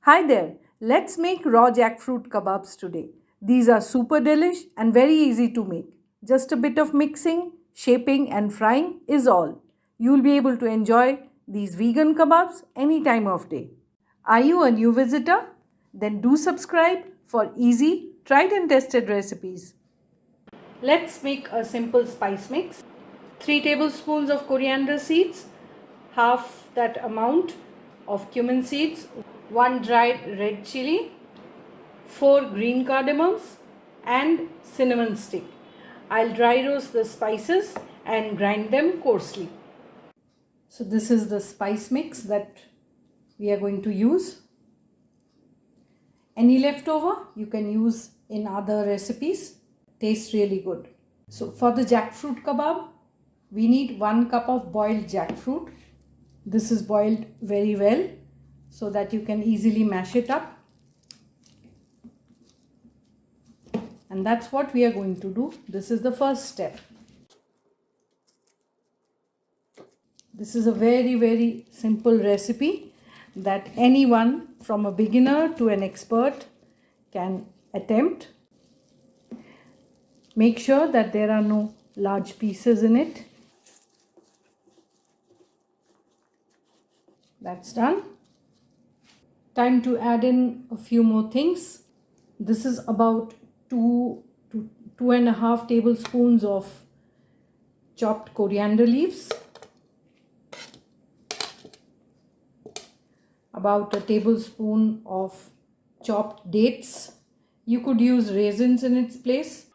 Hi there, let's make raw jackfruit kababs today. These are super delish and very easy to make. Just a bit of mixing, shaping and frying is all. You'll be able to enjoy these vegan kebabs any time of day. Are you a new visitor? Then do subscribe for easy, tried and tested recipes. Let's make a simple spice mix. 3 tablespoons of coriander seeds, half that amount of cumin seeds, 1 dried red chili, 4 green cardamoms and cinnamon stick. I'll dry roast the spices and grind them coarsely. So this is the spice mix that we are going to use. Any leftover you can use in other recipes. Tastes really good. So for the jackfruit kebab, we need 1 cup of boiled jackfruit. This is boiled very well so that you can easily mash it up. And that's what we are going to do. This is the first step. This is a very simple recipe that anyone from a beginner to an expert can attempt. Make sure that there are no large pieces in it. That's done. Time to add in a few more things. This is about 2 to 2.5 tablespoons of chopped coriander leaves, about a tablespoon of chopped dates. You could use raisins in its place.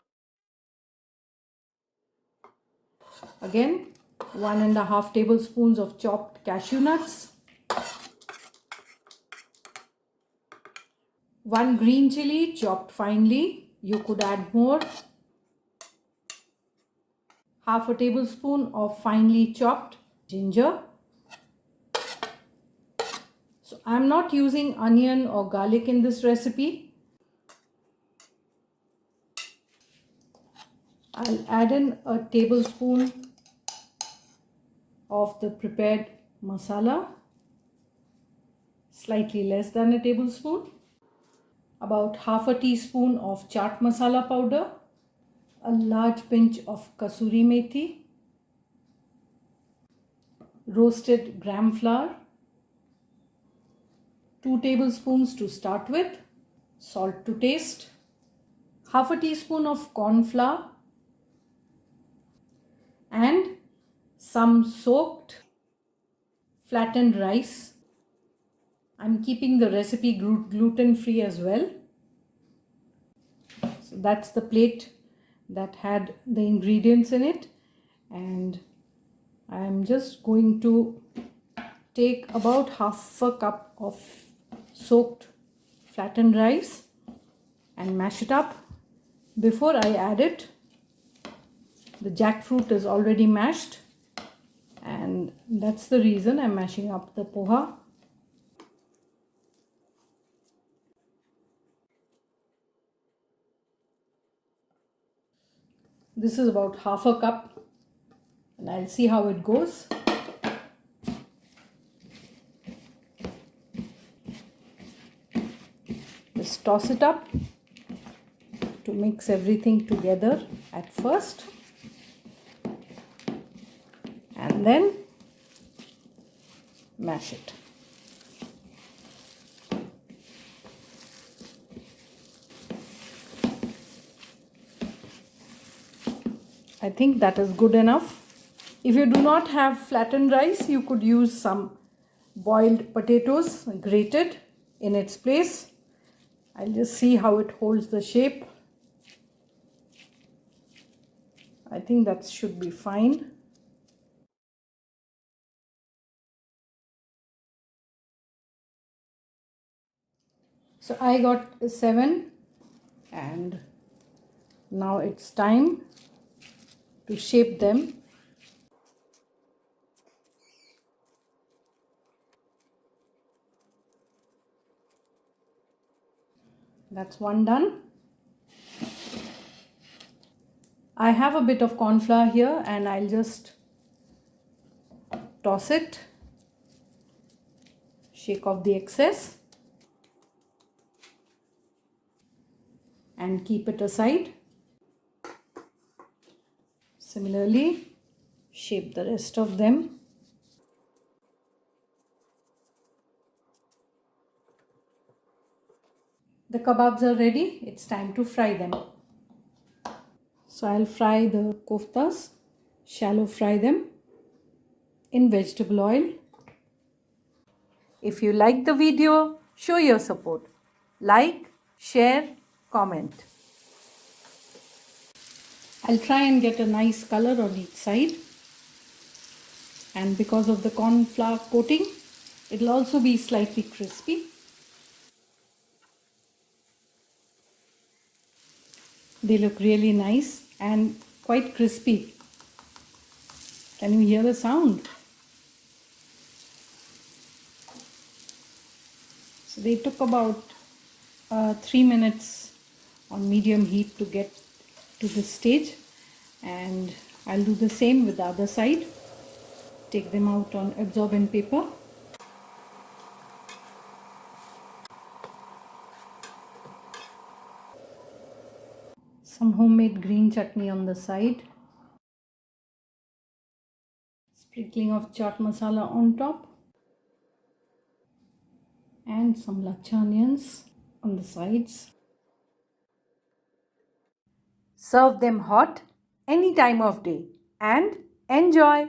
Again, 1.5 tablespoons of chopped cashew nuts, 1 green chili chopped finely. You could add more. Half a tablespoon of finely chopped ginger. So I'm not using onion or garlic in this recipe. I'll add in a tablespoon of the prepared masala, slightly less than a tablespoon. About half a teaspoon of chaat masala powder, a large pinch of kasuri methi, roasted gram flour, 2 tablespoons to start with, salt to taste, half a teaspoon of corn flour and some soaked flattened rice. I'm keeping the recipe gluten free as well. So that's the plate that had the ingredients in it, and I'm just going to take about half a cup of soaked flattened rice and mash it up. Before I add it, the jackfruit is already mashed, and that's the reason I'm mashing up the poha. This is about half a cup, and I'll see how it goes. Just toss it up to mix everything together at first, and then mash it. I think that is good enough. If you do not have flattened rice, you could use some boiled potatoes grated in its place. I'll just see how it holds the shape. I think that should be fine. So I got 7, and now it's time to shape them. That's one done. I have a bit of corn flour here, and I'll just toss it, shake off the excess. and keep it aside. Similarly, shape the rest of them. The kebabs are ready. It's time to fry them. So I'll fry the koftas, shallow fry them in vegetable oil. If you like the video, show your support. Like, share, comment. I'll try and get a nice color on each side. And because of the corn flour coating, it'll also be slightly crispy. They look really nice and quite crispy. Can you hear the sound? So they took about 3 minutes on medium heat to get to this stage, and I'll do the same with the other side. Take them out on absorbent paper. Some homemade green chutney on the side. Sprinkling of chaat masala on top. And some lachha onions on the sides. Serve them hot any time of day and enjoy.